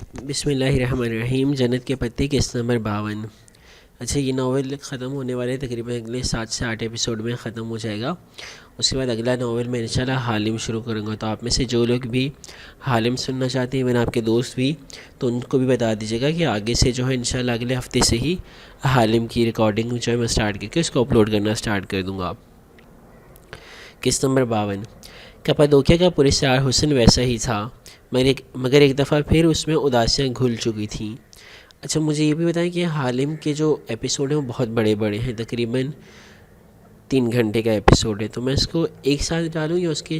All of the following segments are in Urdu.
بسم اللہ الرحمن الرحیم۔ جنت کے پتے قسط نمبر 52۔ اچھا، یہ ناول ختم ہونے والے تقریباً اگلے 7 سے 8 ایپیسوڈ میں ختم ہو جائے گا۔ اس کے بعد اگلا ناول میں انشاءاللہ حالم شروع کروں گا، تو آپ میں سے جو لوگ بھی حالم سننا چاہتے ہیں، آپ کے دوست بھی، تو ان کو بھی بتا دیجیے گا کہ آگے سے جو ہے انشاءاللہ اگلے ہفتے سے ہی حالم کی ریکارڈنگ جو ہے میں سٹارٹ کر کے اس کو اپلوڈ کرنا سٹارٹ کر دوں گا۔ قسط نمبر 52۔ کپادوکیا کا پراسرار حسن ویسا ہی تھا، مگر ایک دفعہ پھر اس میں اداسیاں گھل چکی تھیں۔ اچھا، مجھے یہ بھی بتائیں کہ حالم کے جو ایپیسوڈ ہیں وہ بہت بڑے بڑے ہیں، تقریباً 3 گھنٹے کا ایپیسوڈ ہے، تو میں اس کو ایک ساتھ ڈالوں یا اس کے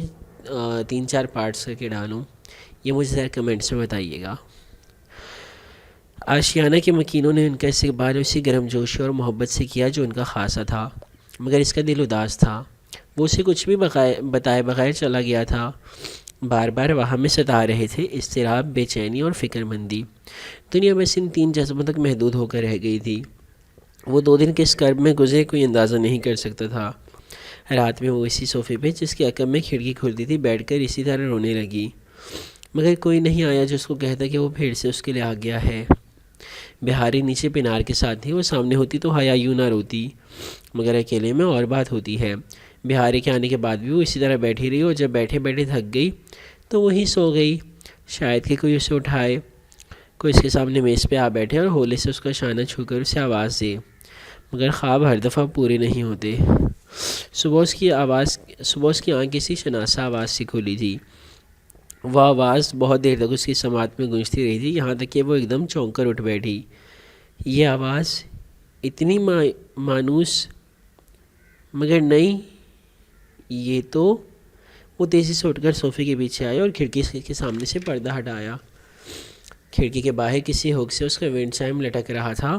3-4 پارٹس کر کے ڈالوں، یہ مجھے ذرا کمنٹس میں بتائیے گا۔ آشیانہ کے مکینوں نے ان کا استقبال اسی گرم جوشی اور محبت سے کیا جو ان کا خاصہ تھا، مگر اس کا دل اداس تھا۔ وہ اسے کچھ بھی بتائے بغیر چلا گیا تھا۔ بار بار وہاں میں ستا رہے تھے اضطراب، بے چینی اور فکر مندی۔ دنیا بس ان 3 جذبوں تک محدود ہو کر رہ گئی تھی۔ وہ 2 دن کس کرب میں گزرے کوئی اندازہ نہیں کر سکتا تھا۔ رات میں وہ اسی صوفے پہ جس کے عقب میں کھڑکی کھلتی تھی بیٹھ کر اسی طرح رونے لگی، مگر کوئی نہیں آیا جو اس کو کہتا کہ وہ پھر سے اس کے لیے آ گیا ہے۔ بہاری نیچے پنار کے ساتھ تھی، وہ سامنے ہوتی تو حیا یوں نہ روتی، مگر اکیلے میں اور بات ہوتی ہے۔ بہاری کے آنے کے بعد بھی وہ اسی طرح بیٹھی رہی، اور جب بیٹھے بیٹھے تھک گئی تو وہیں سو گئی۔ شاید کہ کوئی اسے اٹھائے، کوئی اس کے سامنے میز پہ آ بیٹھے اور ہولے سے اس کا شانہ چھو کر اسے آواز دے، مگر خواب ہر دفعہ پورے نہیں ہوتے۔ صبح اس کی آنکھ کسی شناسہ آواز سے کھلی تھی۔ وہ آواز بہت دیر تک اس کی سماعت میں گونجتی رہی تھی، یہاں تک کہ وہ ایک دم چونک کر اٹھ بیٹھی۔ یہ آواز اتنی مانوس مگر نہیں، یہ تو… وہ تیزی سے اٹھ کر صوفے کے پیچھے آئے اور کھڑکی کے سامنے سے پردہ ہٹایا۔ کھڑکی کے باہر کسی ہک سے اس کا ونڈ چائم لٹک رہا تھا۔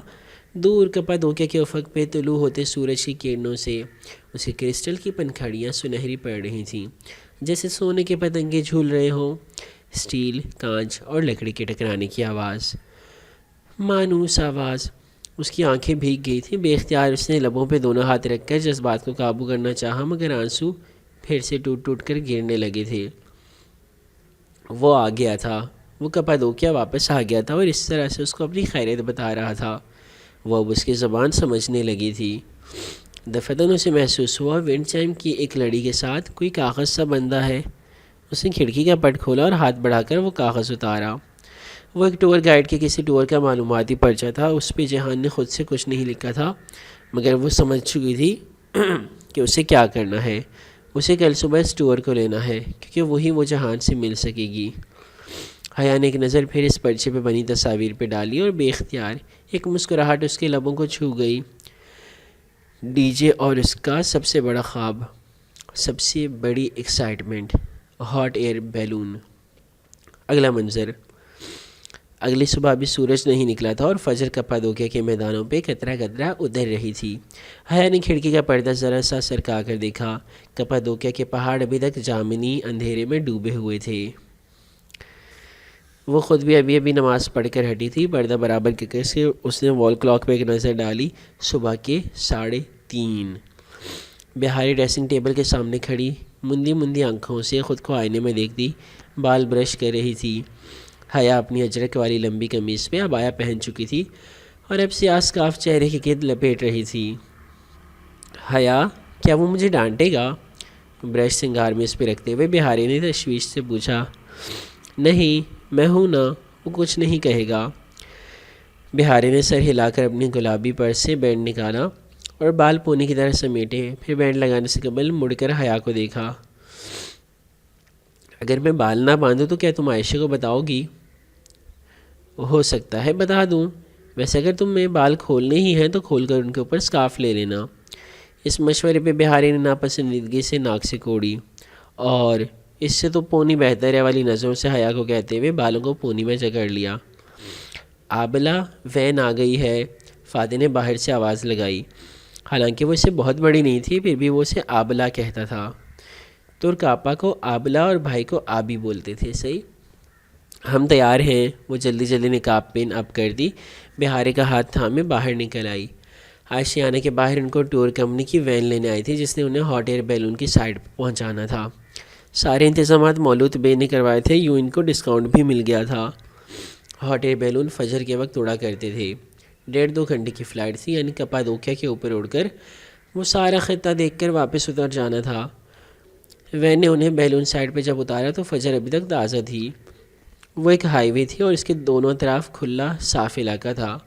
دور کپادوکیا کے افق پہ طلوع ہوتے سورج کی کرنوں سے اس کے کرسٹل کی پنکھڑیاں سنہری پڑ رہی تھیں، جیسے سونے کے پتنگے جھول رہے ہوں۔ اسٹیل، کانچ اور لکڑی کے ٹکرانے کی آواز، مانوس آواز۔ اس کی آنکھیں بھیگ گئی تھیں۔ بے اختیار اس نے لبوں پہ دونوں ہاتھ رکھ کر جذبات کو قابو کرنا چاہا، مگر آنسو پھر سے ٹوٹ ٹوٹ کر گرنے لگے تھے۔ وہ آ گیا تھا، وہ کپادوکیا واپس آ گیا تھا، اور اس طرح سے اس کو اپنی خیریت بتا رہا تھا۔ وہ اب اس کی زبان سمجھنے لگی تھی۔ دفعتاً اسے محسوس ہوا ونڈ چائم کی ایک لڑی کے ساتھ کوئی کاغذ سا بندھا ہے۔ اس نے کھڑکی کا پٹ کھولا اور ہاتھ بڑھا کر وہ کاغذ اتارا۔ وہ ایک ٹور گائیڈ کے کسی ٹور کا معلوماتی پرچہ تھا۔ اس پہ جہان نے خود سے کچھ نہیں لکھا تھا، مگر وہ سمجھ چکی تھی کہ اسے کیا کرنا ہے۔ اسے کل صبح اس ٹور کو لینا ہے، کیونکہ وہی وہ جہان سے مل سکے گی۔ حیا نے ایک نظر پھر اس پرچے پہ بنی تصاویر پہ ڈالی، اور بے اختیار ایک مسکراہٹ اس کے لبوں کو چھو گئی۔ ڈی جے اور اس کا سب سے بڑا خواب، سب سے بڑی ایکسائٹمنٹ، ہاٹ ایئر بیلون۔ اگلا منظر، اگلی صبح بھی سورج نہیں نکلا تھا اور فجر کپادوکیا کے میدانوں پہ قطرہ قطرہ ادھر رہی تھی۔ حیا نے کھڑکی کا پردہ ذرا سا سرکا کر دیکھا۔ کپادوکیا کے پہاڑ ابھی تک جامنی اندھیرے میں ڈوبے ہوئے تھے۔ وہ خود بھی ابھی نماز پڑھ کر ہٹی تھی۔ پردہ برابر کر کے اس نے وال کلاک پہ ایک نظر ڈالی۔ صبح کے 3:30۔ بہاری ڈریسنگ ٹیبل کے سامنے کھڑی مندی آنکھوں سے خود کو آئینے میں دیکھتی بال برش کر رہی تھی۔ حیا اپنی اجرک والی لمبی قمیض پہ عبایا پہن چکی تھی اور اب سیاہ اسکارف چہرے کے گرد لپیٹ رہی تھی۔ حیا، کیا وہ مجھے ڈانٹے گا؟ برش سنگار میں اس پہ رکھتے ہوئے بہاری نے تشویش سے پوچھا۔ نہیں، میں ہوں نا، وہ کچھ نہیں کہے گا۔ بہاری نے سر ہلا کر اپنی گلابی پرس سے بینڈ نکالا اور بال پونی کی طرح سمیٹے، پھر بینڈ لگانے سے قبل مڑ کر حیا کو دیکھا۔ اگر میں بال نہ باندھوں تو کیا تم عائشہ کو بتاؤ گی؟ ہو سکتا ہے بتا دوں، ویسے اگر تم میں بال کھولنے ہی ہیں تو کھول کر ان کے اوپر سکارف لے لینا۔ اس مشورے پہ بہاری نے ناپسندیدگی سے ناک سے کوڑی، اور اس سے تو پونی بہتر ہے والی نظروں سے حیا کو کہتے ہوئے بالوں کو پونی میں جکڑ لیا۔ آبلہ، وین آ گئی ہے، فاتح نے باہر سے آواز لگائی۔ حالانکہ وہ اسے بہت بڑی نہیں تھی، پھر بھی وہ اسے آبلہ کہتا تھا۔ ترک آپا کو آبلہ اور بھائی کو آبی بولتے تھے۔ صحیح، ہم تیار ہیں۔ وہ جلدی نقاب پین اپ کر دی، بہاری کا ہاتھ تھامے باہر نکل آئی۔ آشیانہ کے باہر ان کو ٹور کمپنی کی وین لینے آئی تھی، جس نے انہیں ہاٹ ایئر بیلون کی سائٹ پہ پہنچانا تھا۔ سارے انتظامات مولود بے نے کروائے تھے، یوں ان کو ڈسکاؤنٹ بھی مل گیا تھا۔ ہاٹ ایئر بیلون فجر کے وقت اڑا کرتے تھے۔ 1.5-2 گھنٹے کی فلائٹ تھی، یعنی کپادوکیا کے اوپر اڑ کر وہ سارا خطہ دیکھ کر واپس اتر جانا تھا۔ وین نے انہیں بیلون سائٹ پہ جب اتارا تو فجر ابھی تک تازہ تھی۔ وہ ایک ہائی وے تھی اور اس کے دونوں اطراف کھلا صاف علاقہ تھا،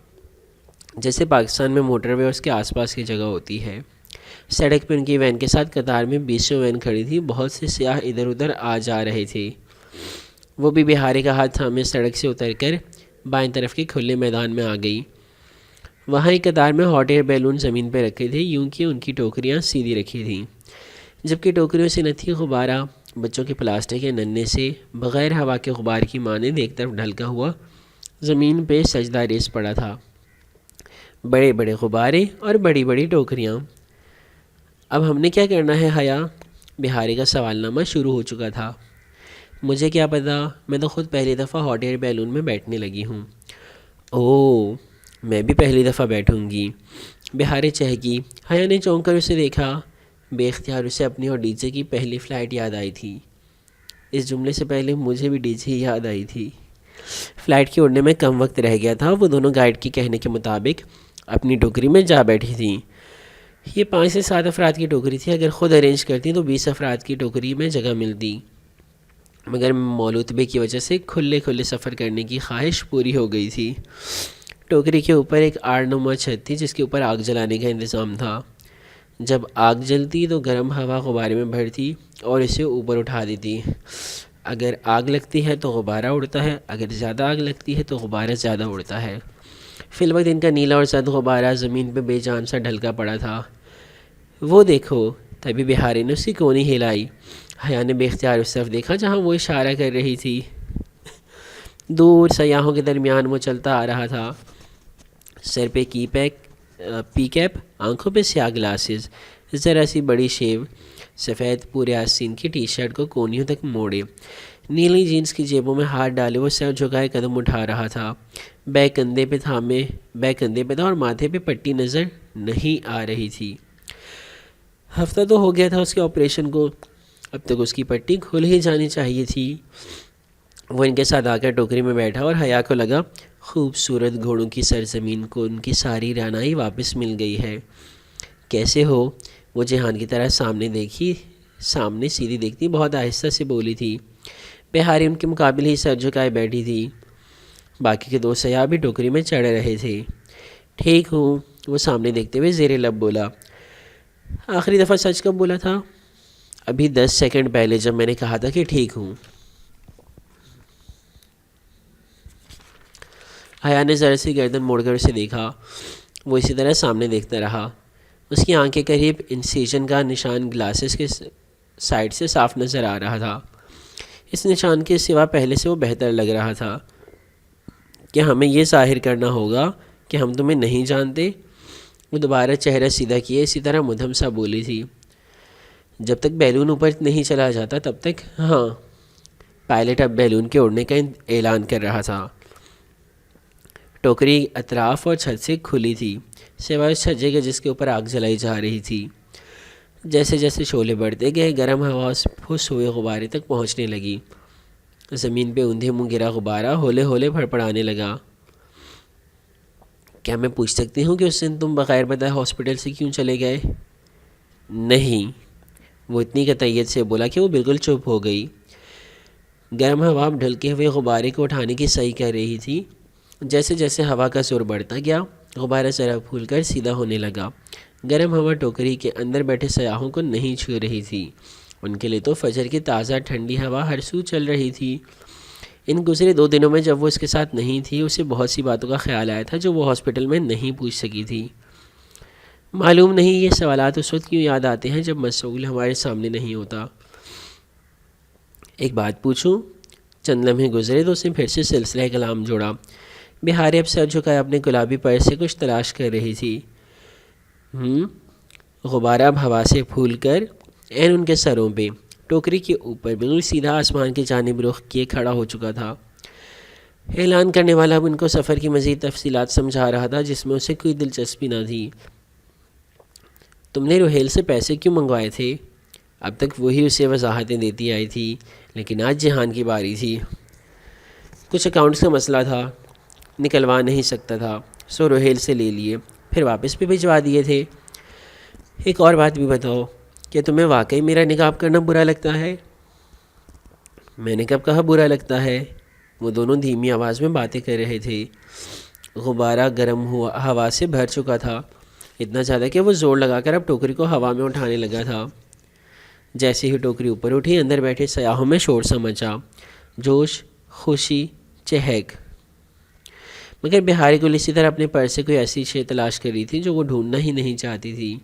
جیسے پاکستان میں موٹر وے اور اس کے آس پاس کی جگہ ہوتی ہے۔ سڑک پہ ان کی وین کے ساتھ قطار میں 20 وین کھڑی تھی۔ بہت سے سیاح ادھر ادھر آ جا رہے تھے۔ وہ بھی بہاری کا ہاتھ تھامے سڑک سے اتر کر بائیں طرف کے کھلے میدان میں آ گئی۔ وہاں ایک قطار میں ہاٹ ایئر بیلون زمین پہ رکھے تھے، یوں کہ ان کی ٹوکریاں سیدھی رکھی تھیں، جبکہ ٹوکریوں سے نہ تھی غبارہ۔ بچوں کے پلاسٹک کے ننھے سے بغیر ہوا کے غبار کی مانند ایک طرف ڈھلکا ہوا زمین پہ سجدہ ریز پڑا تھا، بڑے بڑے غبارے اور بڑی بڑی ٹوکریاں۔ اب ہم نے کیا کرنا ہے حیا؟ بہاری کا سوال نامہ شروع ہو چکا تھا۔ مجھے کیا پتا، میں تو خود پہلی دفعہ ہاٹ ایئر بیلون میں بیٹھنے لگی ہوں۔ اوہ، میں بھی پہلی دفعہ بیٹھوں گی، بہاری چہکی۔ حیا نے چونک کر اسے دیکھا۔ بے اختیار اسے اپنی اور ڈی جے کی پہلی فلائٹ یاد آئی تھی۔ اس جملے سے پہلے مجھے بھی ڈی جے یاد آئی تھی۔ فلائٹ کے اڑنے میں کم وقت رہ گیا تھا۔ وہ دونوں گائیڈ کے کہنے کے مطابق اپنی ٹوکری میں جا بیٹھی تھیں۔ یہ 5 سے 7 افراد کی ٹوکری تھی۔ اگر خود ارینج کرتی تو 20 افراد کی ٹوکری میں جگہ ملتی، مگر مولوتبے کی وجہ سے کھلے سفر کرنے کی خواہش پوری ہو گئی تھی۔ ٹوکری کے اوپر ایک آڑ نما چھت تھی جس کے اوپر آگ جلانے کا انتظام تھا۔ جب آگ جلتی تو گرم ہوا غبارے میں بھرتی اور اسے اوپر اٹھا دیتی۔ اگر آگ لگتی ہے تو غبارہ اڑتا ہے، اگر زیادہ آگ لگتی ہے تو غبارہ زیادہ اڑتا ہے۔ فی الوقت ان کا نیلا اور زرد غبارہ زمین پہ بے جان سا ڈھلکا پڑا تھا۔ وہ دیکھو، تبھی بہاری نے اس کی کونی ہلائی۔ حیا نے بے اختیار اس طرف دیکھا جہاں وہ اشارہ کر رہی تھی۔ دور سیاحوں کے درمیان وہ چلتا آ رہا تھا، سر پہ پی کیپ، آنکھوں پہ سیاہ گلاسز، ذرا سی بڑی شیو، سفید پورے آستین کی ٹی شرٹ کو کونیوں تک موڑے، نیلی جینس کی جیبوں میں ہاتھ ڈالے وہ سر جھکائے قدم اٹھا رہا تھا۔ بیگ کندھے پہ تھا اور ماتھے پہ پٹی نظر نہیں آ رہی تھی۔ ہفتہ تو ہو گیا تھا اس کے آپریشن کو، اب تک اس کی پٹی کھل ہی جانی چاہیے تھی۔ وہ ان کے ساتھ آ کر ٹوکری میں بیٹھا اور حیا کو لگا خوبصورت گھوڑوں کی سرزمین کو ان کی ساری رعنائی واپس مل گئی ہے۔ کیسے ہو؟ وہ جہان کی طرح سامنے سیدھی دیکھتی بہت آہستہ سے بولی تھی۔ بہاری ان کے مقابل ہی سر جھکائے بیٹھی تھی۔ باقی کے 2 سیاح بھی ٹوکری میں چڑھ رہے تھے۔ ٹھیک ہوں، وہ سامنے دیکھتے ہوئے زیر لب بولا۔ آخری دفعہ سچ کب بولا تھا؟ ابھی 10 سیکنڈ پہلے، جب میں نے کہا تھا کہ ٹھیک ہوں۔ حیا نے ذرا سی گردن موڑ کر اسے دیکھا۔ وہ اسی طرح سامنے دیکھتا رہا۔ اس کی آنکھ کے قریب انسیجن کا نشان گلاسز کے سائڈ سے صاف نظر آ رہا تھا۔ اس نشان کے سوا پہلے سے وہ بہتر لگ رہا تھا۔ کہ ہمیں یہ ظاہر کرنا ہوگا کہ ہم تمہیں نہیں جانتے؟ وہ دوبارہ چہرہ سیدھا کیے اسی طرح مدھم سا بولی تھی۔ جب تک بیلون اوپر نہیں چلا جاتا تب تک ہاں۔ پائلٹ اب بیلون کے اڑنے کا اعلان کر رہا تھا۔ ٹوکری اطراف اور چھت سے کھلی تھی، سوائے اس چھجے کے جس کے اوپر آگ جلائی جا رہی تھی۔ جیسے جیسے شعلے بڑھتے گئے گرم ہوا اس پھس ہوئے غبارے تک پہنچنے لگی۔ زمین پہ اوندھے منہ گرا غبارہ ہولے ہولے پھڑپڑانے لگا۔ کیا میں پوچھ سکتی ہوں کہ اس دن تم بغیر بتائے ہاسپٹل سے کیوں چلے گئے؟ نہیں، وہ اتنی قطعیت سے بولا کہ وہ بالکل چپ ہو گئی۔ گرم ہوا ڈھلکے ہوئے غبارے کو اٹھانے کی صحیح کر رہی تھی۔ جیسے جیسے ہوا کا زور بڑھتا گیا غبارہ ذرا پھول کر سیدھا ہونے لگا۔ گرم ہوا ٹوکری کے اندر بیٹھے سیاحوں کو نہیں چھو رہی تھی، ان کے لیے تو فجر کی تازہ ٹھنڈی ہوا ہر سو چل رہی تھی۔ ان گزرے 2 دنوں میں جب وہ اس کے ساتھ نہیں تھی اسے بہت سی باتوں کا خیال آیا تھا جو وہ ہاسپٹل میں نہیں پوچھ سکی تھی۔ معلوم نہیں یہ سوالات اس وقت کیوں یاد آتے ہیں جب مسئول ہمارے سامنے نہیں ہوتا۔ ایک بات پوچھوں؟ چند لمحے گزرے تو اس نے پھر سے سلسلہ کلام جوڑا۔ بہاری اب سر جھکائے اپنے گلابی پرس سے کچھ تلاش کر رہی تھی۔ غبارہ اب ہوا سے پھول کر عین ان کے سروں پہ ٹوکری کے اوپر بالکل سیدھا آسمان کی جانب رخ کیے کھڑا ہو چکا تھا۔ اعلان کرنے والا اب ان کو سفر کی مزید تفصیلات سمجھا رہا تھا جس میں اسے کوئی دلچسپی نہ تھی۔ تم نے روہیل سے پیسے کیوں منگوائے تھے؟ اب تک وہی اسے وضاحتیں دیتی آئی تھی، لیکن آج جہان کی باری تھی۔ کچھ اکاؤنٹس کا مسئلہ تھا، نکلوا نہیں سکتا تھا، سو روہیل سے لے لیے، پھر واپس بھی بھجوا دیے تھے۔ ایک اور بات بھی بتاؤ، کہ تمہیں واقعی میرا نکاب کرنا برا لگتا ہے؟ میں نے کب کہا برا لگتا ہے؟ وہ دونوں دھیمی آواز میں باتیں کر رہے تھے۔ غبارہ گرم ہوا سے بھر چکا تھا، اتنا زیادہ کہ وہ زور لگا کر اب ٹوکری کو ہوا میں اٹھانے لگا تھا۔ جیسے ہی ٹوکری اوپر اٹھی، اندر بیٹھے سیاحوں میں شور سا مچا، جوش، خوشی، چہک۔ مگر بہاری گل اسی طرح اپنے پرس سے کوئی ایسی شے تلاش کر رہی تھی جو وہ ڈھونڈنا ہی نہیں چاہتی تھی۔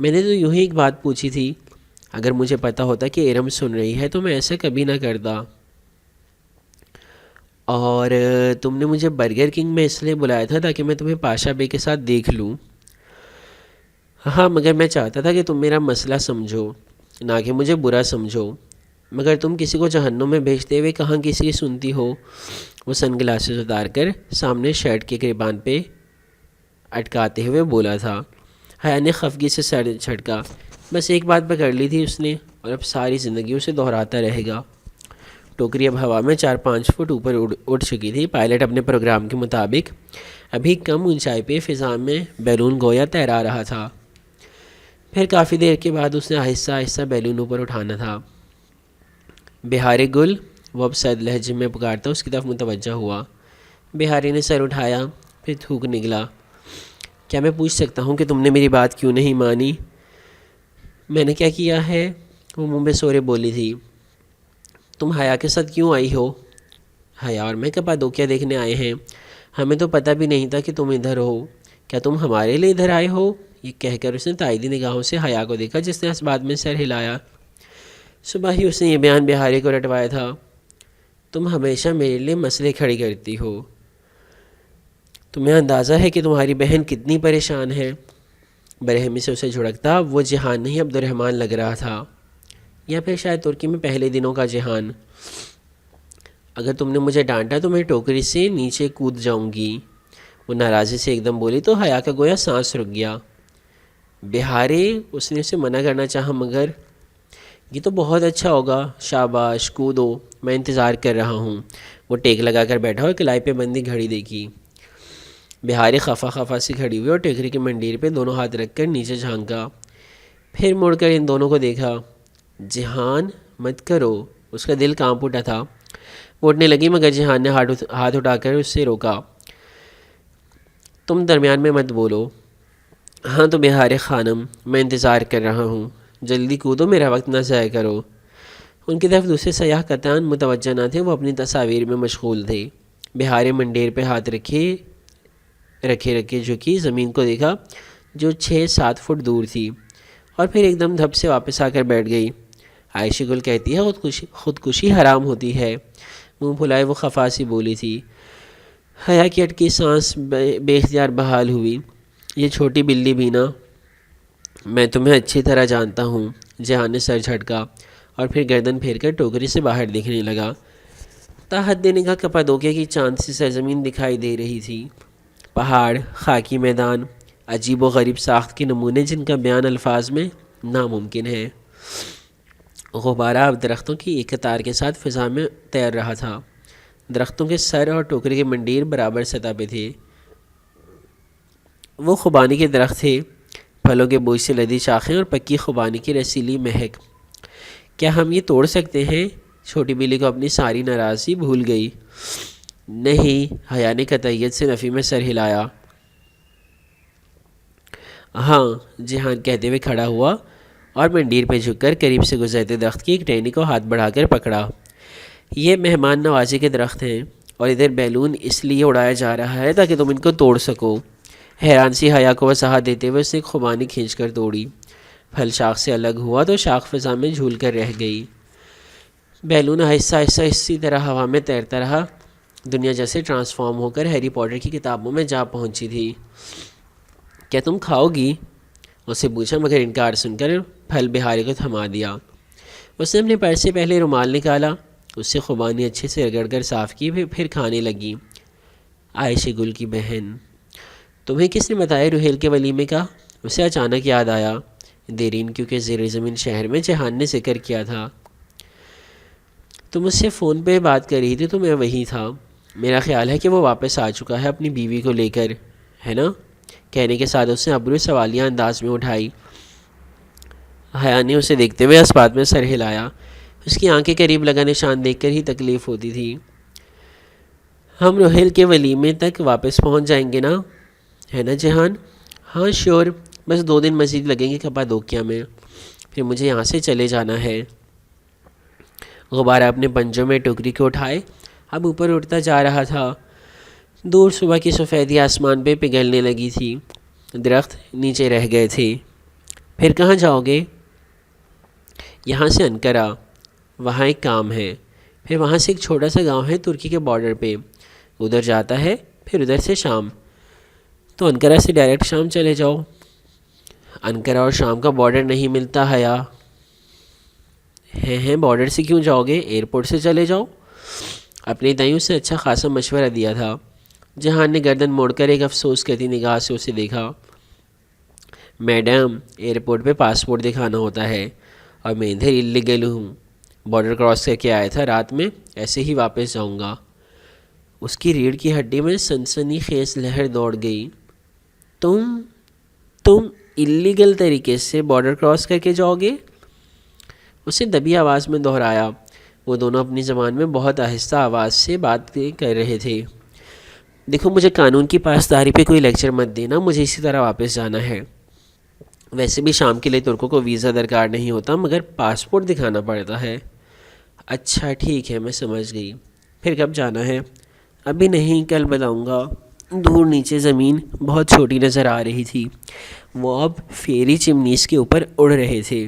میں نے تو یوں ہی ایک بات پوچھی تھی، اگر مجھے پتا ہوتا کہ ارم سن رہی ہے تو میں ایسا کبھی نہ کرتا۔ اور تم نے مجھے برگر کنگ میں اس لیے بلایا تھا تاکہ میں تمہیں پاشا بے کے ساتھ دیکھ لوں۔ ہاں، مگر میں چاہتا تھا کہ تم میرا مسئلہ سمجھو، نہ کہ مجھے برا سمجھو۔ مگر تم کسی کو جہنم میں بھیجتے ہوئے کہاں کسی کی سنتی ہو؟ وہ سن گلاسز اتار کر سامنے شرٹ کے گریبان پہ اٹکاتے ہوئے بولا تھا۔ حیا نے خفگی سے سر جھٹکا۔ بس ایک بات پکڑ لی تھی اس نے، اور اب ساری زندگی اسے دہراتا رہے گا۔ ٹوکری اب ہوا میں 4-5 فٹ اوپر اڑ چکی تھی۔ پائلٹ اپنے پروگرام کے مطابق ابھی کم اونچائی پہ فضا میں بیلون گویا تیرا رہا تھا۔ پھر کافی دیر کے بعد اس نے آہستہ آہستہ بیلون اوپر اٹھانا تھا۔ بہاری گل، وہ اب سرد لہجے میں پکارتا اس کی طرف متوجہ ہوا۔ بہاری نے سر اٹھایا، پھر تھوک نگلا۔ کیا میں پوچھ سکتا ہوں کہ تم نے میری بات کیوں نہیں مانی؟ میں نے کیا کیا ہے؟ وہ منہ بے سورے بولی تھی۔ تم حیا کے ساتھ کیوں آئی ہو؟ حیا اور میں کپادوکیا دیکھنے آئے ہیں، ہمیں تو پتہ بھی نہیں تھا کہ تم ادھر ہو۔ کیا تم ہمارے لیے ادھر آئے ہو؟ یہ کہہ کر اس نے تائیدی نگاہوں سے حیا کو دیکھا جس نے اس بات میں سر ہلایا۔ صبح ہی اس نے یہ بیان بہاری کو رٹوایا تھا۔ تم ہمیشہ میرے لیے مسئلے کھڑی کرتی ہو۔ تمہیں اندازہ ہے کہ تمہاری بہن کتنی پریشان ہے؟ برہمی سے اسے جھڑکتا وہ جہان نہیں عبد الرحمن لگ رہا تھا، یا پھر شاید ترکی میں پہلے دنوں کا جہان۔ اگر تم نے مجھے ڈانٹا تو میں ٹوکری سے نیچے کود جاؤں گی، وہ ناراضی سے ایک دم بولی تو حیا کا گویا سانس رک گیا۔ بہارے، اس نے اسے منع کرنا چاہا مگر یہ تو بہت اچھا ہوگا، شاباش، کودو، میں انتظار کر رہا ہوں۔ وہ ٹیک لگا کر بیٹھا اور کلائی پہ بندی گھڑی دیکھی۔ بہاری خفا سے کھڑی ہوئی اور ٹیکری کے منڈیر پہ دونوں ہاتھ رکھ کر نیچے جھانکا، پھر مڑ کر ان دونوں کو دیکھا۔ جہان، مت کرو، اس کا دل کانپ اٹھا تھا۔ وہ اٹھنے لگی مگر جہان نے ہاتھ اٹھا کر اس سے روکا۔ تم درمیان میں مت بولو۔ ہاں تو بہار خانم، میں انتظار کر رہا ہوں، جلدی کودو، میرا وقت نہ ضائع کرو۔ ان کی طرف دوسرے سیاح قطعاً متوجہ نہ تھے، وہ اپنی تصاویر میں مشغول تھے۔ بہار منڈیر پہ ہاتھ رکھے جھکی زمین کو دیکھا جو 6-7 فٹ دور تھی، اور پھر ایک دم دھپ سے واپس آ کر بیٹھ گئی۔ عائشہ گل کہتی ہے خودکشی حرام ہوتی ہے، منہ پھلائے وہ خفا سی بولی تھی۔ حیا کی اٹکی سانس بے اختیار بحال ہوئی۔ یہ چھوٹی بلی بھی نا، میں تمہیں اچھی طرح جانتا ہوں۔ جہان نے سر جھٹکا اور پھر گردن پھیر کر ٹوکری سے باہر دیکھنے لگا۔ تاحد نگاہ کپادوکیا کی چاند سی سرزمین دکھائی دے رہی تھی، پہاڑ، خاکی میدان، عجیب و غریب ساخت کے نمونے جن کا بیان الفاظ میں ناممکن ہے۔ غبارہ اب درختوں کی ایک قطار کے ساتھ فضا میں تیر رہا تھا۔ درختوں کے سر اور ٹوکری کے منڈیر برابر سطح پہ تھے۔ وہ خوبانی کے درخت تھے، پھلوں کے بوجھ سے لدی شاخیں اور پکی خوبانی کی رسیلی مہک۔ کیا ہم یہ توڑ سکتے ہیں؟ چھوٹی بلی کو اپنی ساری ناراضی بھول گئی۔ نہیں، حیا نے قطعیت سے نفی میں سر ہلایا۔ ہاں، جہان کہتے ہوئے کھڑا ہوا اور منڈیر پہ جھک کر قریب سے گزرتے درخت کی ایک ٹہنی کو ہاتھ بڑھا کر پکڑا۔ یہ مہمان نوازی کے درخت ہیں، اور ادھر بیلون اس لیے اڑایا جا رہا ہے تاکہ تم ان کو توڑ سکو۔ حیران سی حیا کو وضاحت دیتے ہوئے اس نے خوبانی کھینچ کر توڑی۔ پھل شاخ سے الگ ہوا تو شاخ فضا میں جھول کر رہ گئی۔ بیلون آہستہ آہستہ اسی طرح ہوا میں تیرتا رہا، دنیا جیسے ٹرانسفارم ہو کر ہیری پوٹر کی کتابوں میں جا پہنچی تھی۔ کیا تم کھاؤ گی؟ اس سے پوچھا مگر انکار سن کر پھل بہاری کو تھما دیا۔ اس نے اپنے پرس سے پہلے رومال نکالا، اس سے خوبانی اچھے سے رگڑ کر صاف کی، پھر کھانے لگی۔ عائشہ گل کی بہن، تمہیں کس نے بتایا روہیل کے ولیمے کا؟ اسے اچانک یاد آیا، دیرین کیونکہ زیر زمین شہر میں جہان نے ذکر کیا تھا۔ تم اس سے فون پہ بات کر رہی تھی تو میں وہیں تھا۔ میرا خیال ہے کہ وہ واپس آ چکا ہے اپنی بیوی کو لے کر، ہے نا؟ کہنے کے ساتھ اس نے ابرو سوالیہ انداز میں اٹھائی۔ حیا نے اسے دیکھتے ہوئے اس بات میں سر ہلایا۔ اس کی آنکھ کے قریب لگا نشان دیکھ کر ہی تکلیف ہوتی تھی۔ ہم روہیل کے ولیمے تک واپس پہنچ جائیں گے نا، ہے نا جہان؟ ہاں شیور، بس 2 دن مزید لگیں گے کپادوکیا میں، پھر مجھے یہاں سے چلے جانا ہے۔ غبارہ اپنے پنجوں میں ٹوکری کو اٹھائے اب اوپر اٹھتا جا رہا تھا۔ دور صبح کی سفیدی آسمان پہ پگھلنے لگی تھی، درخت نیچے رہ گئے تھے۔ پھر کہاں جاؤ گے؟ یہاں سے انقرہ، وہاں ایک کام ہے، پھر وہاں سے ایک چھوٹا سا گاؤں ہے ترکی کے بارڈر پہ، ادھر جاتا ہے، پھر ادھر سے شام۔ تو انقرہ سے ڈائریکٹ شام چلے جاؤ۔ انقرہ اور شام کا بارڈر نہیں ملتا حیا۔ ہیں بارڈر سے کیوں جاؤ گے؟ ایئرپورٹ سے چلے جاؤ۔ اپنی دائیوں سے اچھا خاصا مشورہ دیا تھا۔ جہان نے گردن موڑ کر ایک افسوس کرتی نگاہ سے اسے دیکھا۔ میڈم، ایئرپورٹ پہ پاسپورٹ دکھانا ہوتا ہے، اور میں ادھر اللیگل ہوں، بارڈر کراس کر کے آیا تھا رات میں، ایسے ہی واپس جاؤں گا۔ اس کی ریڑھ کی ہڈی میں سنسنی خیز لہر دوڑ گئی۔ تم اللیگل طریقے سے بارڈر کراس کر کے جاؤ گے؟ اسے دبی آواز میں دہرایا۔ وہ دونوں اپنی زبان میں بہت آہستہ آواز سے بات کر رہے تھے۔ دیکھو، مجھے قانون کی پاسداری پہ کوئی لیکچر مت دینا، مجھے اسی طرح واپس جانا ہے۔ ویسے بھی شام کے لیے ترکوں کو ویزا درکار نہیں ہوتا، مگر پاسپورٹ دکھانا پڑتا ہے۔ اچھا ٹھیک ہے، میں سمجھ گئی۔ پھر کب جانا ہے؟ ابھی نہیں، کل بتاؤں گا۔ دور نیچے زمین بہت چھوٹی نظر آ رہی تھی۔ وہ اب فیری چمنیز کے اوپر اڑ رہے تھے۔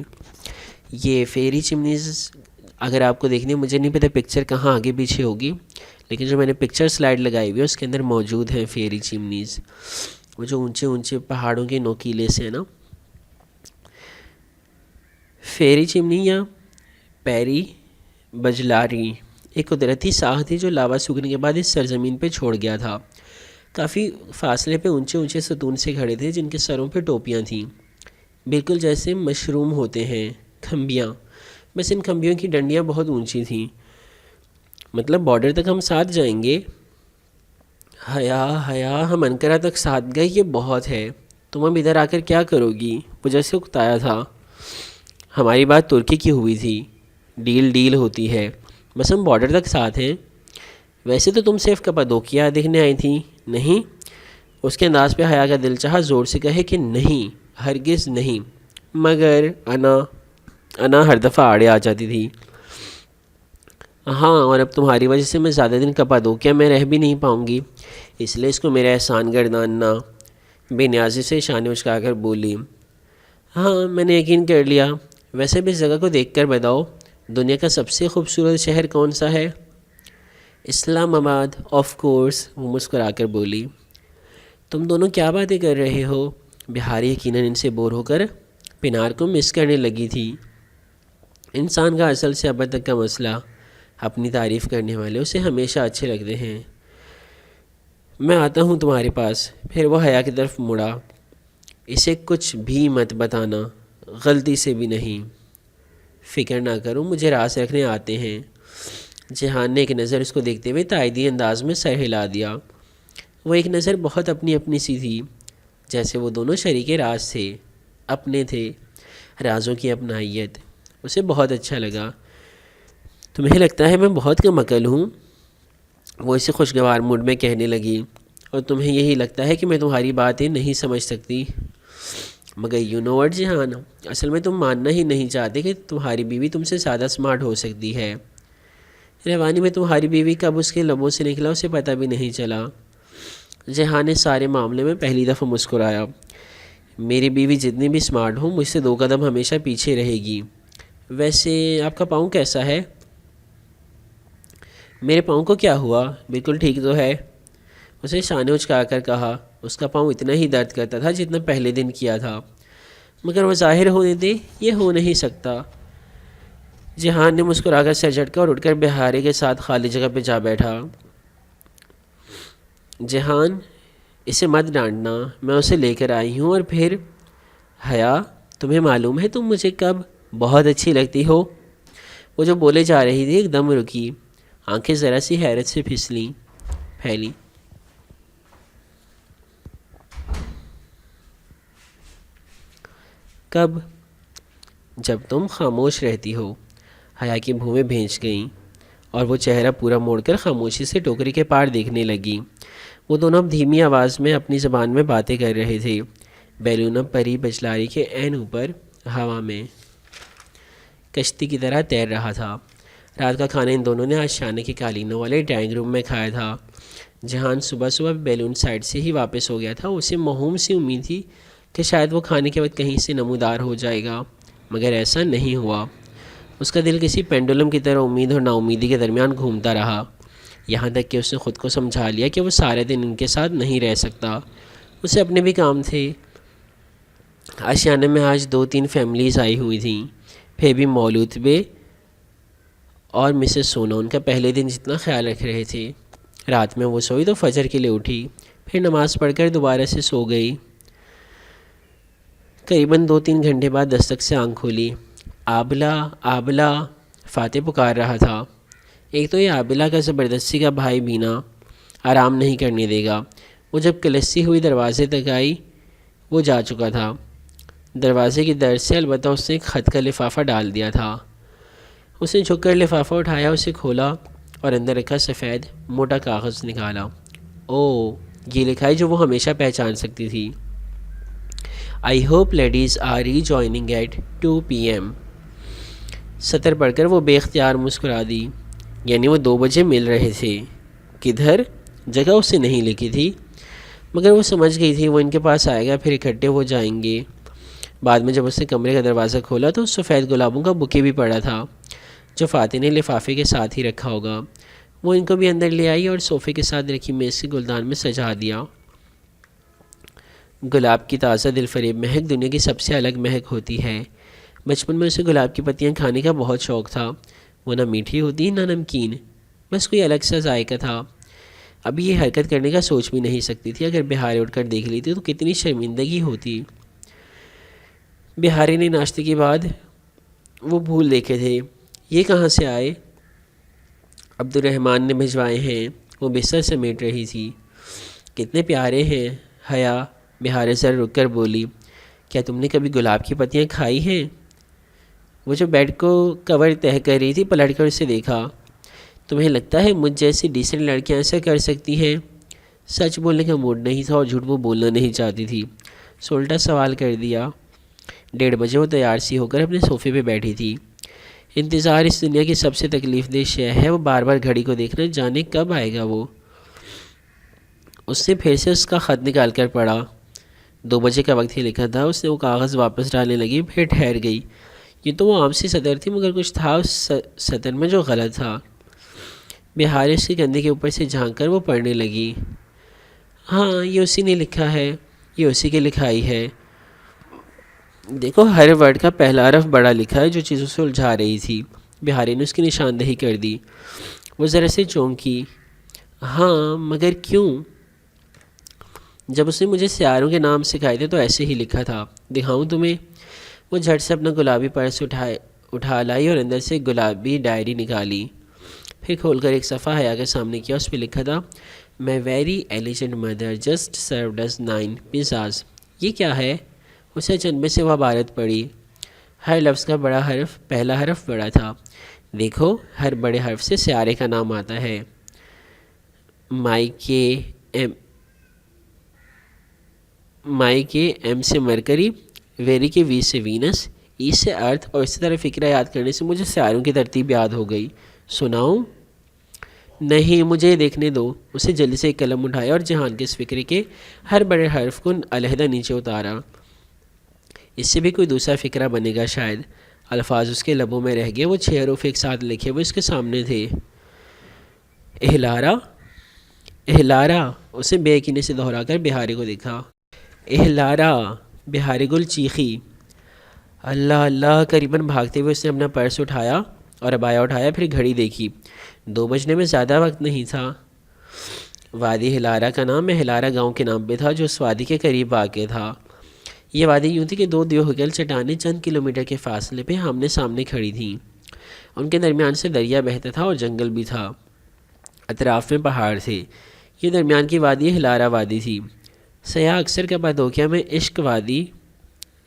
یہ فیری چمنیز اگر آپ کو دیکھنی، مجھے نہیں پتہ پکچر کہاں آگے پیچھے ہوگی، لیکن جو میں نے پکچر سلائیڈ لگائی ہوئی ہے اس کے اندر موجود ہیں فیری چمنیز، وہ جو اونچے اونچے پہاڑوں کے نوکیلے سے ہیں نا۔ فیری چمنی یا پیری بجلاری ایک قدرتی ساخت تھی جو لاوا سوکھنے کے بعد اس سرزمین پہ چھوڑ گیا تھا۔ کافی فاصلے پہ اونچے اونچے ستون سے کھڑے تھے جن کے سروں پہ ٹوپیاں تھیں، بالکل جیسے مشروم ہوتے ہیں کھمبیاں، بس ان کھمبیوں کی ڈنڈیاں بہت اونچی تھیں۔ مطلب بارڈر تک ہم ساتھ جائیں گے؟ حیا ہم انقرہ تک ساتھ گئے، یہ بہت ہے، تم اب ادھر آ کر کیا کرو گی؟ وہ جیسے اکتایا تھا۔ ہماری بات ترکی کی ہوئی تھی، ڈیل ہوتی ہے، بس ہم بارڈر تک ساتھ ہیں۔ ویسے تو تم صرف کپادوکیا دیکھنے آئی تھی، نہیں؟ اس کے انداز پہ حیا کا دل چاہا زور سے کہے کہ نہیں، ہرگز نہیں، مگر انا ہر دفعہ آڑے آ جاتی تھی۔ ہاں، اور اب تمہاری وجہ سے میں زیادہ دن کپادوکیا میں رہ بھی نہیں پاؤں گی، اس لیے اس کو میرا احسان گرداننا۔ بے نیازی سے شانے اچکا کر بولی۔ ہاں، میں نے یقین کر لیا۔ ویسے بھی اس جگہ کو دیکھ کر بتاؤ، دنیا کا سب سے خوبصورت شہر کون سا ہے؟ اسلام آباد، آف کورس، وہ مسکرا کر بولی۔ تم دونوں کیا باتیں کر رہے ہو؟ بہاری یقیناً ان سے بور ہو کر پنار کو مس کرنے لگی تھی۔ انسان کا اصل سے ابد تک کا مسئلہ، اپنی تعریف کرنے والے اسے ہمیشہ اچھے لگتے ہیں۔ میں آتا ہوں تمہارے پاس۔ پھر وہ حیا کی طرف مڑا۔ اسے کچھ بھی مت بتانا، غلطی سے بھی نہیں۔ فکر نہ کرو، مجھے راز رکھنے آتے ہیں۔ جہان نے ایک نظر اس کو دیکھتے ہوئے تائیدی انداز میں سر ہلا دیا۔ وہ ایک نظر بہت اپنی سی تھی، جیسے وہ دونوں شریک راز تھے، اپنے تھے، رازوں کی اپنائیت۔ اسے بہت اچھا لگا۔ تمہیں لگتا ہے میں بہت کم عقل ہوں؟ وہ اسے خوشگوار موڈ میں کہنے لگی، اور تمہیں یہی لگتا ہے کہ میں تمہاری باتیں نہیں سمجھ سکتی؟ مگر یو نو وٹ جہان، اصل میں تم ماننا ہی نہیں چاہتے کہ تمہاری بیوی تم سے زیادہ سمارٹ ہو سکتی ہے۔ روانی میں تمہاری بیوی کب اس کے لبوں سے نکلا اسے پتہ بھی نہیں چلا۔ جہان نے سارے معاملے میں پہلی دفعہ مسکرایا۔ میری بیوی جتنی بھی سمارٹ ہو، مجھ سے 2 قدم ہمیشہ پیچھے رہے گی۔ ویسے آپ کا پاؤں کیسا ہے؟ میرے پاؤں کو کیا ہوا؟ بالکل ٹھیک تو ہے، اسے شانے اچکا کر کہا۔ اس کا پاؤں اتنا ہی درد کرتا تھا جتنا پہلے دن کیا تھا، مگر وہ ظاہر ہونے دے، یہ ہو نہیں سکتا۔ جہان نے مسکرا کر سر جھٹکا اور اٹھ کر بہارے کے ساتھ خالی جگہ پہ جا بیٹھا۔ جہان، اسے مت ڈانٹنا، میں اسے لے کر آئی ہوں۔ اور پھر حیا، تمہیں معلوم ہے تم مجھے کب بہت اچھی لگتی ہو؟ وہ جو بولے جا رہی تھی ایک دم رکی، آنکھیں ذرا سی حیرت سے پھسلیں۔ پھیلی۔ کب؟ جب تم خاموش رہتی ہو۔ حیا کی بھویں بھیج گئیں اور وہ چہرہ پورا موڑ کر خاموشی سے ٹوکری کے پار دیکھنے لگی۔ وہ دونوں اب دھیمی آواز میں اپنی زبان میں باتیں کر رہے تھے۔ بیلون اب پری بجلاری کے عین اوپر ہوا میں کشتی کی طرح تیر رہا تھا۔ رات کا کھانا ان دونوں نے آج شانے کے قالینوں والے ڈرائنگ روم میں کھایا تھا۔ جہان صبح صبح بیلون سائڈ سے ہی واپس ہو گیا تھا۔ اسے موہوم سی امید تھی کہ شاید وہ کھانے کے وقت کہیں سے نمودار ہو جائے گا، مگر ایسا نہیں ہوا۔ اس کا دل کسی پینڈولم کی طرح امید اور نا امیدی کے درمیان گھومتا رہا، یہاں تک کہ اس نے خود کو سمجھا لیا کہ وہ سارے دن ان کے ساتھ نہیں رہ سکتا۔ اسے اپنے بھی کام تھے۔ آشیانے میں آج 2-3 فیملیز آئی ہوئی تھیں۔ پھر مولود بے اور مسز سونا ان کا پہلے دن جتنا خیال رکھ رہے تھے۔ رات میں وہ سوئی تو فجر کے لیے اٹھی، پھر نماز پڑھ کر دوبارہ سے سو گئی۔ قریباً 2-3 گھنٹے بعد دستک سے آنکھ کھولی۔ آبلہ آبلہ فاتح پکار رہا تھا۔ ایک تو یہ آبلہ کا زبردستی کا بھائی بینا آرام نہیں کرنے دے گا۔ وہ جب کلسی ہوئی دروازے تک آئی وہ جا چکا تھا۔ دروازے کی درد سے البتہ اس نے ایک خط کا لفافہ ڈال دیا تھا۔ اس نے جھک کر لفافہ اٹھایا، اسے کھولا اور اندر رکھا سفید موٹا کاغذ نکالا۔ یہ لکھا ہے جو وہ ہمیشہ پہچان سکتی تھی۔ I hope ladies are rejoining at 2 PM۔ سطر پڑھ کر وہ بے اختیار مسکرا دی۔ یعنی وہ 2 بجے مل رہے تھے۔ کدھر؟ جگہ اس سے نہیں لکھی تھی، مگر وہ سمجھ گئی تھی وہ ان کے پاس آئے گا، پھر اکٹھے ہو جائیں گے۔ بعد میں جب اس نے کمرے کا دروازہ کھولا تو سفید گلابوں کا بکے بھی پڑا تھا جو فاتح نے لفافے کے ساتھ ہی رکھا ہوگا۔ وہ ان کو بھی اندر لے آئی اور صوفے کے ساتھ رکھی میز کے گلدان میں سجا دیا۔ گلاب کی تازہ دل فریب مہک دنیا کی سب سے الگ مہک ہوتی ہے۔ بچپن میں اسے گلاب کی پتیاں کھانے کا بہت شوق تھا۔ وہ نہ میٹھی ہوتی نہ نمکین، بس کوئی الگ سا ذائقہ تھا۔ ابھی یہ حرکت کرنے کا سوچ بھی نہیں سکتی تھی۔ اگر بہارے اٹھ کر دیکھ لیتی تو کتنی شرمندگی ہوتی۔ بہارے نے ناشتے کے بعد وہ پھول دیکھے تھے۔ یہ کہاں سے آئے؟ عبدالرحمن نے بھجوائے ہیں، وہ بستر سمیٹ رہی تھی۔ کتنے پیارے ہیں حیا، بہارے ذرا رک کر بولی۔ کیا تم نے کبھی گلاب کی پتیاں کھائی ہیں؟ وہ جو بیڈ کو کور تہہ کر رہی تھی پلٹ کر اسے دیکھا۔ تمہیں لگتا ہے مجھ جیسی ڈیسنٹ لڑکیاں ایسا کر سکتی ہیں؟ سچ بولنے کا موڈ نہیں تھا اور جھوٹ وہ بولنا نہیں چاہتی تھی، سو الٹا سوال کر دیا۔ 1:30 بجے وہ تیار سی ہو کر اپنے صوفے پہ بیٹھی تھی۔ انتظار اس دنیا کی سب سے تکلیف دہ شے ہے، وہ بار بار گھڑی کو دیکھنا، جانے کب آئے گا وہ۔ اس نے پھر سے اس کا خط نکال کر پڑھا۔ 2 بجے کا وقت ہی لکھا تھا۔ اس نے وہ کاغذ واپس ڈالنے لگی، پھر ٹھہر گئی۔ یہ تو وہ عام سی سطر تھی، مگر کچھ تھا اس سطر میں جو غلط تھا۔ بہارے اس کے کندھے کے اوپر سے جھانک کر وہ پڑھنے لگی۔ ہاں، یہ اسی نے لکھا ہے، یہ اسی کی لکھائی ہے۔ دیکھو، ہر ورڈ کا پہلا حرف بڑا لکھا ہے، جو چیز اسے الجھا رہی تھی۔ بہارے نے اس کی نشاندہی کر دی۔ وہ ذرا سے چونکی۔ ہاں، مگر کیوں؟ جب اس نے مجھے سیاروں کے نام سکھائے تھے تو ایسے ہی لکھا تھا۔ دکھاؤں تمہیں؟ وہ جھٹ سے اپنا گلابی پرس اٹھا لائی اور اندر سے گلابی ڈائری نکالی، پھر کھول کر ایک صفحہ حیا کے سامنے کیا۔ اس پہ لکھا تھا، my very elegant mother just served us 9 pizzas. یہ کیا ہے؟ اسے چنبے سے وہ عبارت پڑھی۔ ہر لفظ کا پہلا حرف بڑا تھا۔ دیکھو، ہر بڑے حرف سے سیارے کا نام آتا ہے۔ مائی کے ایم سے مرکری، ویری کے وی سے وینس، ای سے ارتھ، اور اسی طرح فکرہ یاد کرنے سے مجھے سیاروں کی ترتیب یاد ہو گئی۔ سناؤں؟ نہیں، مجھے دیکھنے دو۔ اسے جلدی سے ایک قلم اٹھایا اور جہان کے اس فکرے کے ہر بڑے حرف کو علیحدہ نیچے اتارا۔ اس سے بھی کوئی دوسرا فکرہ بنے گا شاید۔ الفاظ اس کے لبوں میں رہ گئے۔ وہ 6 حروف ایک ساتھ لکھے وہ اس کے سامنے تھے۔ اہلارا، اہلارا، اسے بے یقینی سے دہرا کر بہارے کو دیکھا۔ اہلارا، بہارے گل چیخی۔ اللہ اللہ، قریباً بھاگتے ہوئے اس نے اپنا پرس اٹھایا اور عبایا اٹھایا، پھر گھڑی دیکھی۔ 2 بجنے میں زیادہ وقت نہیں تھا۔ وادی ہلارا کا نام ہلارا گاؤں کے نام پہ تھا، جو اس وادی کے قریب واقع تھا۔ یہ وادی یوں تھی کہ 2 دیوہگل چٹانیں چند کلومیٹر کے فاصلے پہ آمنے سامنے کھڑی تھیں۔ ان کے درمیان سے دریا بہتا تھا اور جنگل بھی تھا۔ اطراف میں پہاڑ تھے۔ یہ درمیان کی وادی ہلارا وادی تھی۔ سیاح اکثر کپادوکیا میں عشق وادی،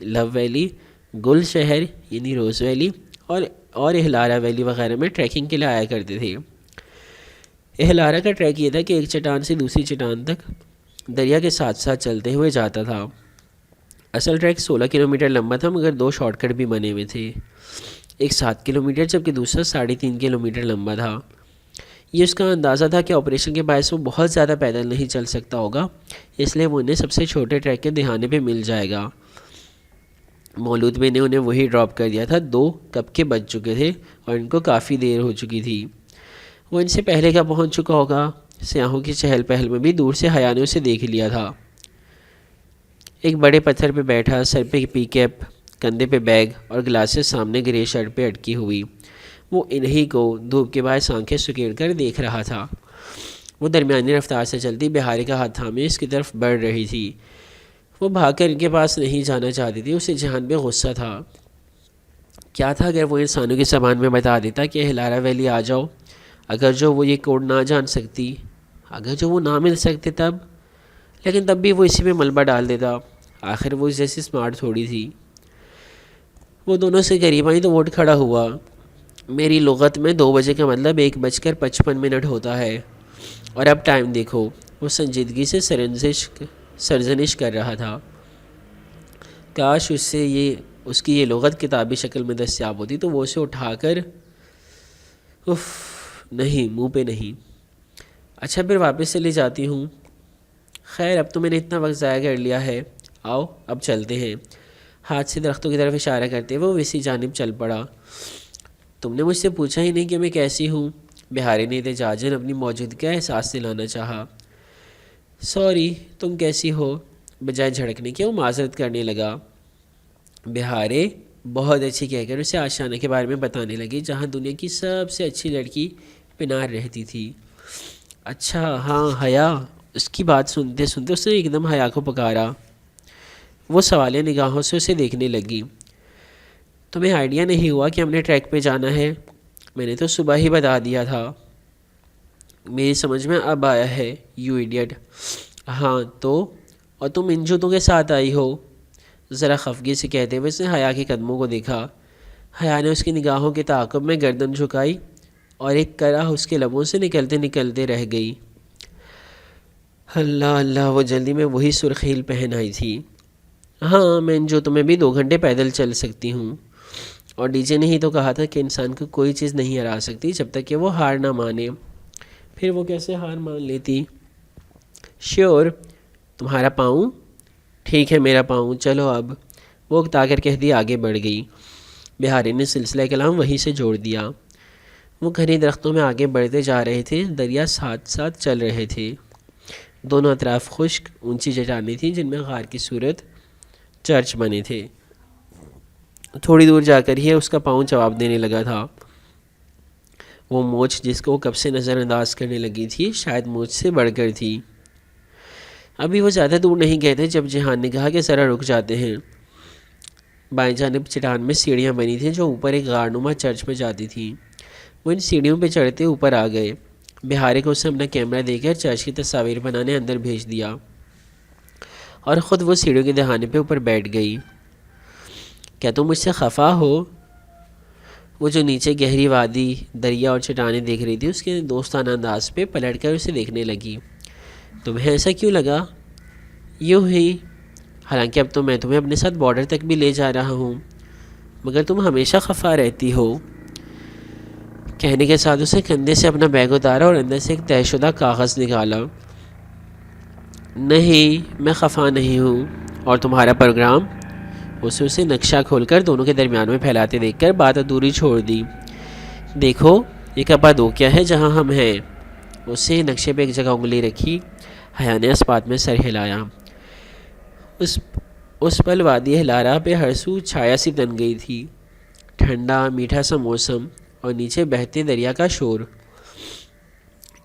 لو ویلی، گل شہر یعنی روز ویلی اور ہلارا ویلی وغیرہ میں ٹریکنگ کے لیے آیا کرتے تھے۔ ہلارا کا ٹریک یہ تھا کہ ایک چٹان سے دوسری چٹان تک دریا کے ساتھ ساتھ چلتے ہوئے جاتا تھا۔ اصل ٹریک 16 کلومیٹر لمبا تھا، مگر 2 شارٹ کٹ بھی بنے ہوئے تھے، ایک 7 کلومیٹر جبکہ دوسرا 3.5 کلومیٹر لمبا تھا۔ یہ اس کا اندازہ تھا کہ آپریشن کے باعث وہ بہت زیادہ پیدل نہیں چل سکتا ہوگا، اس لیے وہ انہیں سب سے چھوٹے ٹریک کے دہانے پہ مل جائے گا۔ مولود میں نے انہیں وہی ڈراپ کر دیا تھا۔ 2 کب کے بج چکے تھے اور ان کو کافی دیر ہو چکی تھی۔ وہ ان سے پہلے کا پہنچ چکا ہوگا۔ سیاحوں کی چہل پہل میں بھی دور سے حیا نے اسے دیکھ لیا تھا۔ ایک بڑے پتھر پہ بیٹھا، سر پہ پی کیپ، کندھے پہ بیگ اور گلاسز سامنے گرے شرٹ پہ اٹکی ہوئی، وہ انہی کو دھوپ کے باعث آنکھیں سکیڑ کر دیکھ رہا تھا۔ وہ درمیانی رفتار سے چلتی بہاری کا ہاتھ تھامے اس کی طرف بڑھ رہی تھی۔ وہ بھاگ کر ان کے پاس نہیں جانا چاہتی تھی، اسے جہان پہ غصہ تھا۔ کیا تھا اگر وہ انسانوں کی زبان میں بتا دیتا کہ ہلارا ویلی آ جاؤ؟ اگر جو وہ یہ کوڈ نہ جان سکتی، اگر جو وہ نہ مل سکتے تب؟ لیکن تب بھی وہ اسی میں ملبہ ڈال دیتا، آخر وہ اس جیسی اسمارٹ تھوڑی تھی۔ وہ دونوں سے قریب آئیں تو ووٹ کھڑا ہوا۔ میری لغت میں 2 بجے کا مطلب 1:55 ہوتا ہے، اور اب ٹائم دیکھو۔ وہ سنجیدگی سے سرزنش کر رہا تھا۔ کاش اس کی یہ لغت کتابی شکل میں دستیاب ہوتی تو وہ اسے اٹھا کر نہیں، منہ پہ نہیں۔ اچھا پھر واپس چلی جاتی ہوں۔ خیر اب تو میں نے اتنا وقت ضائع کر لیا ہے، آؤ اب چلتے ہیں۔ ہاتھ سے درختوں کی طرف اشارہ کرتے ہوئے وہ اسی جانب چل پڑا۔ تم نے مجھ سے پوچھا ہی نہیں کہ میں کیسی ہوں، بہاری نے احتجاجاً اپنی موجودگی کا احساس دلانا چاہا۔ سوری، تم کیسی ہو؟ بجائے جھڑکنے کے وہ معذرت کرنے لگا۔ بہارے بہت اچھی کہہ کر اسے آشیانہ کے بارے میں بتانے لگی، جہاں دنیا کی سب سے اچھی لڑکی پنار رہتی تھی۔ اچھا ہاں حیا، اس کی بات سنتے سنتے اس نے ایک دم حیا کو پکارا۔ وہ سوالیہ نگاہوں سے اسے دیکھنے لگی۔ تمہیں آئیڈیا نہیں ہوا کہ ہم نے ٹریک پہ جانا ہے؟ میں نے تو صبح ہی بتا دیا تھا۔ میری سمجھ میں اب آیا ہے، یو ایڈیٹ۔ ہاں تو، اور تم ان جوتوں کے ساتھ آئی ہو؟ ذرا خفگی سے کہتے ہوئے اس نے حیا کے قدموں کو دیکھا۔ حیا نے اس کی نگاہوں کے تعاقب میں گردن جھکائی اور ایک کرا اس کے لبوں سے نکلتے نکلتے رہ گئی۔ اللہ اللہ، وہ جلدی میں وہی سرخ ہیل پہن آئی تھی۔ ہاں میں ان جوتوں میں بھی 2 گھنٹے پیدل چل سکتی ہوں، اور ڈی جے نے ہی تو کہا تھا کہ انسان کو کوئی چیز نہیں ہرا سکتی جب تک کہ وہ ہار نہ مانے۔ پھر وہ کیسے ہار مان لیتی؟ شیور، تمہارا پاؤں؟ ٹھیک ہے میرا پاؤں، چلو اب، وہ اکتا کر کہہ دی آگے بڑھ گئی۔ بہاری نے سلسلہ کلام وہیں سے جوڑ دیا۔ وہ گھنے درختوں میں آگے بڑھتے جا رہے تھے، دریا ساتھ ساتھ چل رہے تھے۔ دونوں اطراف خشک اونچی چٹانیں تھیں جن میں غار کی صورت چرچ بنے تھے۔ تھوڑی دور جا کر ہی اس کا پاؤں جواب دینے لگا تھا۔ وہ موچ جس کو وہ کب سے نظر انداز کرنے لگی تھی شاید موچ سے بڑھ کر تھی۔ ابھی وہ زیادہ دور نہیں گئے تھے جب جہان نے کہا کہ ذرا رک جاتے ہیں۔ بائیں جانب چٹان میں سیڑھیاں بنی تھیں جو اوپر ایک غارنما چرچ میں جاتی تھیں۔ وہ ان سیڑھیوں پہ چڑھتے اوپر آ گئے۔ بہارے کو اسے اپنا کیمرہ دے کر چرچ کی تصاویر بنانے اندر بھیج دیا، اور خود وہ سیڑھیوں کے دہانے پہ اوپر بیٹھ گئی۔ کیا تم مجھ سے خفا ہو؟ وہ جو نیچے گہری وادی، دریا اور چٹانیں دیکھ رہی تھی اس کے دوستانہ انداز پہ پلٹ کر اسے دیکھنے لگی۔ تمہیں ایسا کیوں لگا؟ یوں ہی، حالانکہ اب تو میں تمہیں اپنے ساتھ بارڈر تک بھی لے جا رہا ہوں، مگر تم ہمیشہ خفا رہتی ہو۔ کہنے کے ساتھ اسے کندھے سے اپنا بیگ اتارا اور اندر سے ایک طے شدہ کاغذ نکالا۔ نہیں میں خفا نہیں ہوں، اور تمہارا پروگرام؟ اسے نقشہ کھول کر دونوں کے درمیان میں پھیلاتے دیکھ کر بات ادھوری چھوڑ دی۔ دیکھو یہ کپادوکیا ہے جہاں ہم ہیں۔ اسے نقشے پہ ایک جگہ انگلی رکھی۔ حیا نے اس بات میں سر ہلایا۔ اس پل وادی ہلارا پہ ہر سو چھایا سی تن گئی تھی، ٹھنڈا میٹھا سا موسم اور نیچے بہتے دریا کا شور۔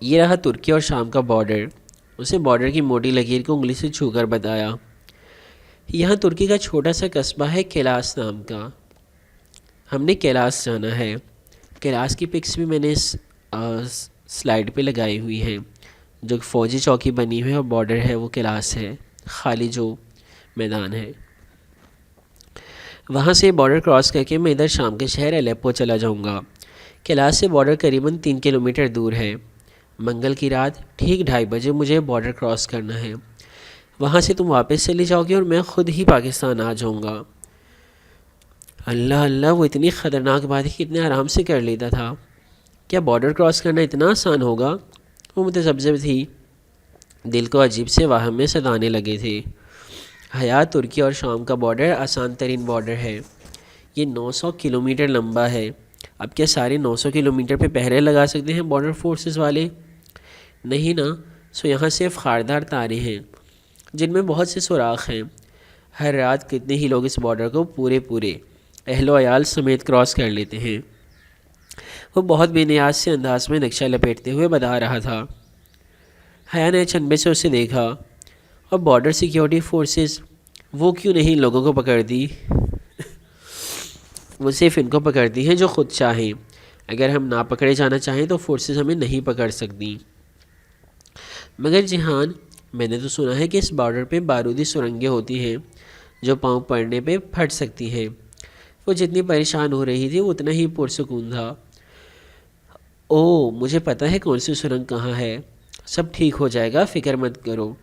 یہ رہا ترکی اور شام کا بارڈر۔ اسے بارڈر کی موٹی لکیر کو انگلی سے چھو کر بتایا۔ یہاں ترکی کا چھوٹا سا قصبہ ہے کیلاس نام کا، ہم نے کیلاس جانا ہے۔ کیلاس کی پکس بھی میں نے سلائیڈ پہ لگائی ہوئی ہیں، جو فوجی چوکی بنی ہوئی ہے اور بارڈر ہے وہ کلاس ہے، خالی جو میدان ہے۔ وہاں سے بارڈر کراس کر کے میں ادھر شام کے شہر الیپو چلا جاؤں گا۔ کلاس سے بارڈر قریباً 3 کلومیٹر دور ہے۔ منگل کی رات ٹھیک 2:30 بجے مجھے بارڈر کراس کرنا ہے۔ وہاں سے تم واپس چلی جاؤ گی اور میں خود ہی پاکستان آ جاؤں گا۔ اللہ اللہ، وہ اتنی خطرناک بات ہے کہ اتنے آرام سے کر لیتا تھا۔ کیا بارڈر کراس کرنا اتنا آسان ہوگا؟ وہ متذبذب تھی، دل کو عجیب سے واہم میں ستانے لگے تھے۔ حیات ترکی اور شام کا بارڈر آسان ترین بارڈر ہے۔ یہ 900 کلومیٹر لمبا ہے۔ اب کیا سارے 900 کلومیٹر پہ پہرے لگا سکتے ہیں بارڈر فورسز والے؟ نہیں نا، سو یہاں صرف خاردار تارے ہیں جن میں بہت سے سوراخ ہیں۔ ہر رات کتنے ہی لوگ اس بارڈر کو پورے اہل و عیال سمیت کراس کر لیتے ہیں۔ وہ بہت بے نیاز سے انداز میں نقشہ لپیٹتے ہوئے بتا رہا تھا۔ حیا نے چنبے سے اسے دیکھا۔ اور بارڈر سیکیورٹی فورسز وہ کیوں نہیں لوگوں کو پکڑتی؟ وہ صرف ان کو پکڑتی ہیں جو خود چاہیں۔ اگر ہم نہ پکڑے جانا چاہیں تو فورسز ہمیں نہیں پکڑ سکتی۔ مگر جہان، میں نے تو سنا ہے کہ اس بارڈر پہ بارودی سرنگیں ہوتی ہیں جو پاؤں پڑنے پہ پھٹ سکتی ہیں۔ وہ جتنی پریشان ہو رہی تھی وہ اتنا ہی پرسکون تھا۔ او، مجھے پتہ ہے کون سی سرنگ کہاں ہے، سب ٹھیک ہو جائے گا، فکر مت کرو۔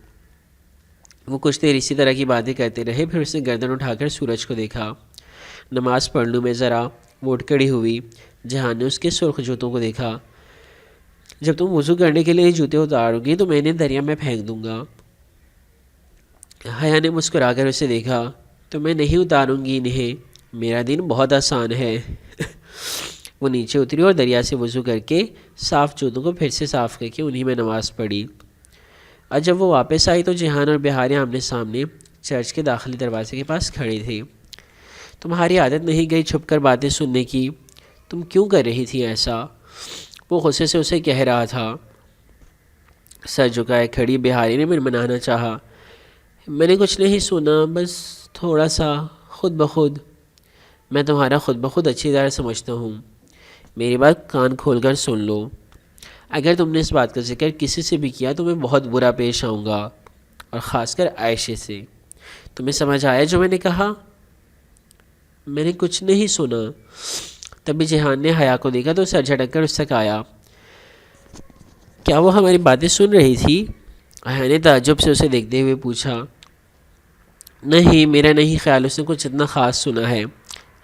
وہ کچھ دیر اسی طرح کی باتیں کرتے رہے، پھر اس نے گردن اٹھا کر سورج کو دیکھا۔ نماز پڑھ لوں میں ذرا، وہ اٹھ کھڑی ہوئی۔ جہان نے اس کے سرخ جوتوں کو دیکھا۔ جب تم وضو کرنے کے لیے جوتے اتارو گی تو میں انہیں دریا میں پھینک دوں گا۔ حیا نے مسکرا کر اسے دیکھا۔ تو میں نہیں اتاروں گی انہیں، میرا دین بہت آسان ہے۔ وہ نیچے اتری اور دریا سے وضو کر کے صاف جوتوں کو پھر سے صاف کر کے انہی میں نماز پڑھی۔ اور جب وہ واپس آئی تو جہان اور بہار آمنے سامنے چرچ کے داخلی دروازے کے پاس کھڑے تھے۔ تمہاری عادت نہیں گئی چھپ کر باتیں سننے کی، تم کیوں کر رہی تھی ایسا؟ وہ غصے سے اسے کہہ رہا تھا۔ سر جھکائے کھڑی بہاری نے منمنانا چاہا۔ میں نے کچھ نہیں سنا، بس تھوڑا سا خود بخود۔ میں تمہارا خود بخود اچھی طرح سمجھتا ہوں، میری بات کان کھول کر سن لو۔ اگر تم نے اس بات کا ذکر کسی سے بھی کیا تو میں بہت برا پیش آؤں گا، اور خاص کر عائشہ سے۔ تمہیں سمجھ آیا جو میں نے کہا؟ میں نے کچھ نہیں سنا۔ تبھی جہان نے حیا کو دیکھا تو سر جھٹک کر اس تک آیا۔ کیا وہ ہماری باتیں سن رہی تھی؟ حیا نے تعجب سے اسے دیکھتے ہوئے پوچھا۔ نہیں، میرا نہیں خیال اس نے کچھ اتنا خاص سنا ہے،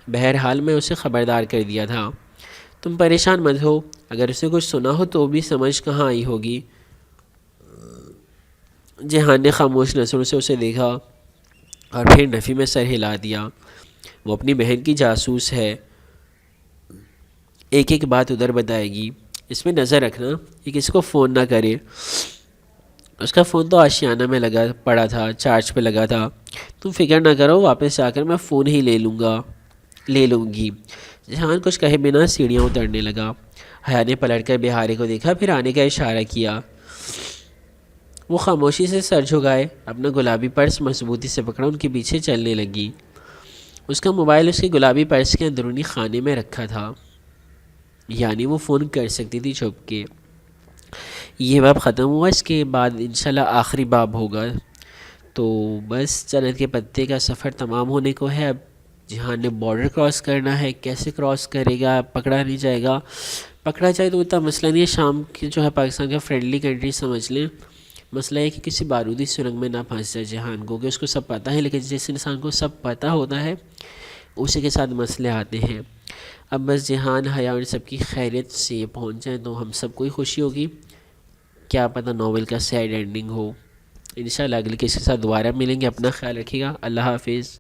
بہرحال میں اسے خبردار کر دیا تھا۔ تم پریشان مت ہو، اگر اسے کچھ سنا ہو تو بھی سمجھ کہاں آئی ہوگی۔ جہان نے خاموش نظروں سے اسے دیکھا اور پھر نفی میں سر ہلا دیا۔ وہ اپنی بہن کی جاسوس ہے، ایک ایک بات ادھر بتائے گی، اس میں نظر رکھنا یہ کسی کو فون نہ کرے۔ اس کا فون تو آشیانہ میں لگا پڑا تھا، چارج پہ لگا تھا۔ تم فکر نہ کرو، واپس آ کر میں فون ہی لے لوں گی۔ جہان کچھ کہے بنا سیڑھیاں اترنے لگا۔ حیا نے پلٹ کر بہارے کو دیکھا، پھر آنے کا اشارہ کیا۔ وہ خاموشی سے سر جھکائے اپنا گلابی پرس مضبوطی سے پکڑا، ان کے پیچھے چلنے لگی۔ اس کا موبائل اس کے گلابی پرس کے اندرونی خانے میں رکھا تھا، یعنی وہ فون کر سکتی تھی چھپ کے۔ یہ باب ختم ہوا، اس کے بعد انشاءاللہ آخری باب ہوگا۔ تو بس جنت کے پتے کا سفر تمام ہونے کو ہے۔ اب جہان نے بارڈر کراس کرنا ہے، کیسے کراس کرے گا، پکڑا نہیں جائے گا۔ پکڑا جائے تو اتنا مسئلہ نہیں ہے، شام کی جو ہے پاکستان کا فرینڈلی کنٹری سمجھ لیں۔ مسئلہ ہے کہ کسی بارودی سرنگ میں نہ پھنس جائے جہان کو، کہ اس کو سب پتہ ہے، لیکن جس انسان کو سب پتہ ہوتا ہے اسی کے ساتھ مسئلے آتے ہیں۔ اب بس جہان، حیا اور سب کی خیریت سے یہ پہنچ جائیں تو ہم سب کو ہی خوشی ہوگی۔ کیا پتہ ناول کا سیڈ اینڈنگ ہو۔ انشاءاللہ اگلی کسی کے ساتھ دوبارہ ملیں گے، اپنا خیال رکھیے گا، اللہ حافظ۔